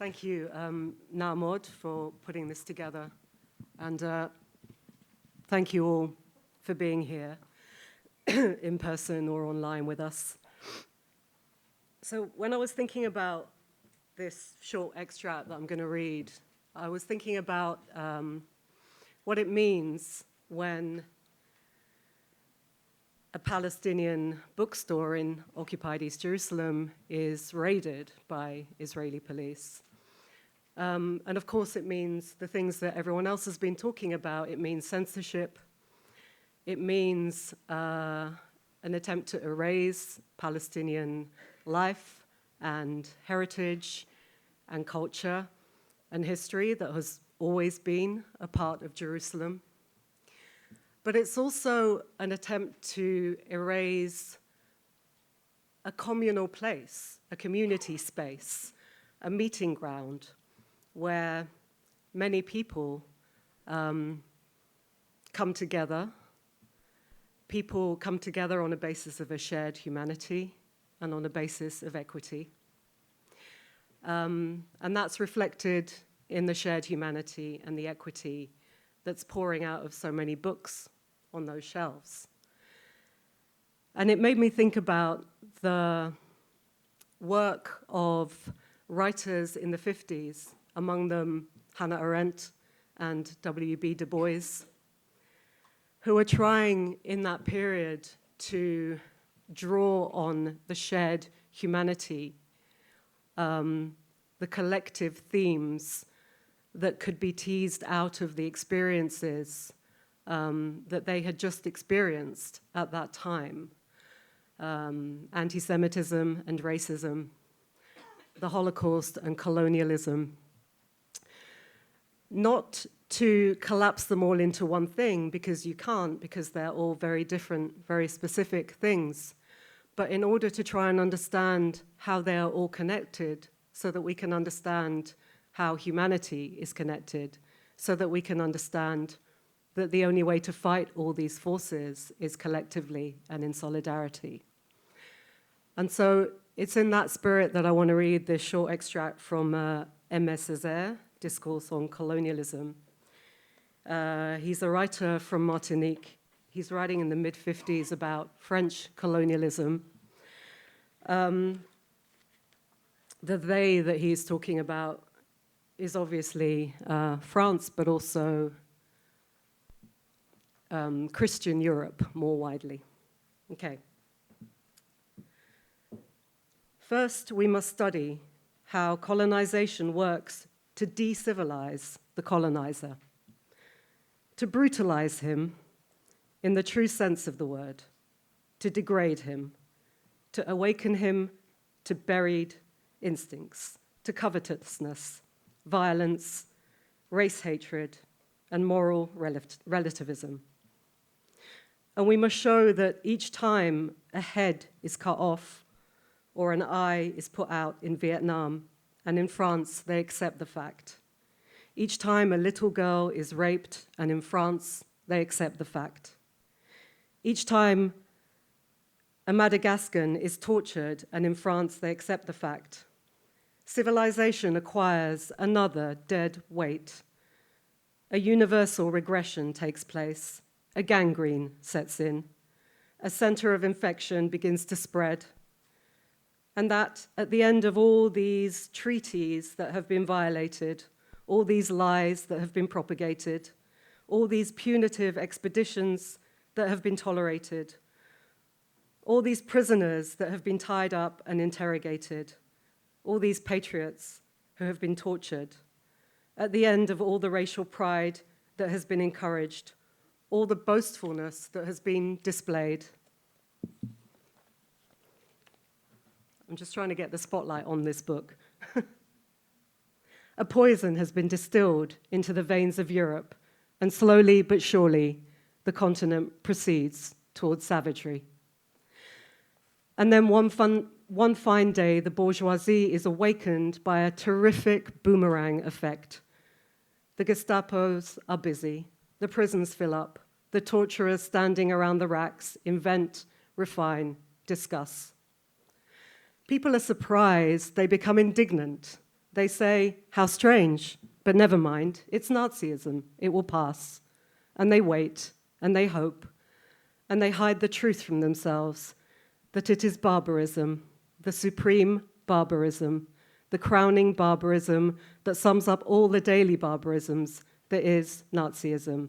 Thank you, Mahmoud, for putting this together. And thank you all for being here in person or online with us. So when I was thinking about this short extract that I'm going to read, I was thinking about what it means when a Palestinian bookstore in occupied East Jerusalem is raided by Israeli police. And of course it means the things that everyone else has been talking about. It means censorship. It means an attempt to erase Palestinian life and heritage and culture and history that has always been a part of Jerusalem. But it's also an attempt to erase a communal place, a community space, a meeting ground where many people come together. People come together on a basis of a shared humanity and on a basis of equity. And that's reflected in the shared humanity and the equity that's pouring out of so many books on those shelves. And it made me think about the work of writers in the 50s, among them Hannah Arendt and W.B. Du Bois, who were trying in that period to draw on the shared humanity, the collective themes that could be teased out of the experiences that they had just experienced at that time. Anti-Semitism and racism, the Holocaust and colonialism. Not to collapse them all into one thing, because you can't, because they're all very different, very specific things, but in order to try and understand how they are all connected, so that we can understand how humanity is connected, so that we can understand that the only way to fight all these forces is collectively and in solidarity. And so it's in that spirit that I want to read this short extract from Aimé Césaire, Discourse on Colonialism. He's a writer from Martinique. He's writing in the mid-50s about French colonialism. The they that he's talking about is obviously France, but also Christian Europe more widely. Okay. First, we must study how colonization works to de-civilize the colonizer, to brutalize him in the true sense of the word, to degrade him, to awaken him to buried instincts, to covetousness, violence, race hatred, and moral relativism. And we must show that each time a head is cut off or an eye is put out in Vietnam, and in France they accept the fact. Each time a little girl is raped, and in France they accept the fact. Each time a Madagascan is tortured, and in France they accept the fact. Civilization acquires another dead weight. A universal regression takes place. A gangrene sets in. A center of infection begins to spread. And that at the end of all these treaties that have been violated, all these lies that have been propagated, all these punitive expeditions that have been tolerated, all these prisoners that have been tied up and interrogated, all these patriots who have been tortured, at the end of all the racial pride that has been encouraged, all the boastfulness that has been displayed. I'm just trying to get the spotlight on this book. A poison has been distilled into the veins of Europe, and slowly but surely, the continent proceeds towards savagery. And then one fine day, the bourgeoisie is awakened by a terrific boomerang effect. The Gestapos are busy, the prisons fill up, the torturers standing around the racks invent, refine, discuss. People are surprised, they become indignant. They say, how strange, but never mind, it's Nazism, it will pass. And they wait, and they hope, and they hide the truth from themselves, that it is barbarism, the supreme barbarism, the crowning barbarism that sums up all the daily barbarisms that is Nazism.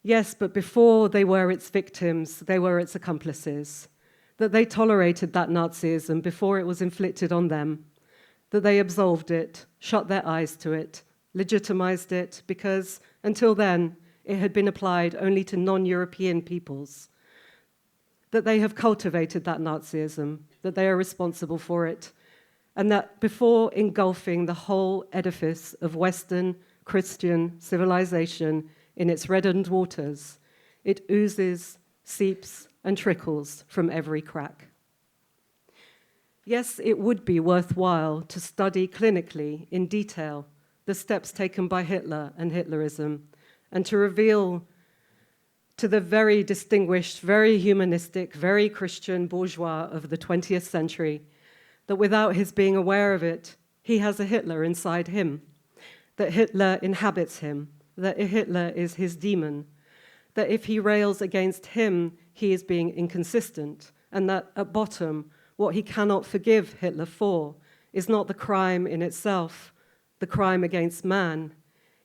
Yes, but before they were its victims, they were its accomplices, that they tolerated that Nazism before it was inflicted on them, that they absolved it, shut their eyes to it, legitimized it, because until then it had been applied only to non-European peoples, that they have cultivated that Nazism, that they are responsible for it, and that before engulfing the whole edifice of Western Christian civilization in its reddened waters, it oozes, seeps, and trickles from every crack. Yes, it would be worthwhile to study clinically, in detail, the steps taken by Hitler and Hitlerism, and to reveal to the very distinguished, very humanistic, very Christian bourgeois of the 20th century that without his being aware of it, he has a Hitler inside him, that Hitler inhabits him, that Hitler is his demon, that if he rails against him, he is being inconsistent, and that at bottom, what he cannot forgive Hitler for is not the crime in itself, the crime against man.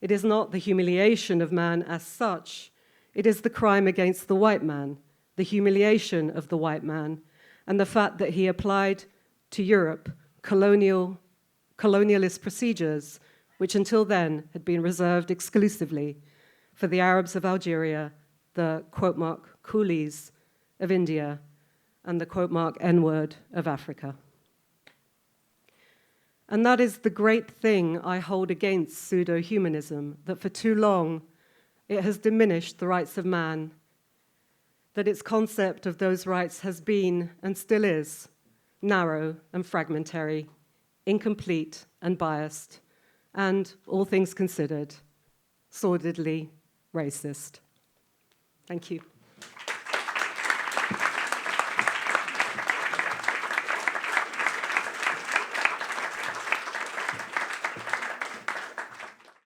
It is not the humiliation of man as such. It is the crime against the white man, the humiliation of the white man, and the fact that he applied to Europe colonialist procedures, which until then had been reserved exclusively for the Arabs of Algeria, the quote mark coolies of India, and the quote mark N-word of Africa. And that is the great thing I hold against pseudo-humanism, that for too long it has diminished the rights of man, that its concept of those rights has been, and still is, narrow and fragmentary, incomplete and biased, and, all things considered, sordidly racist. Thank you.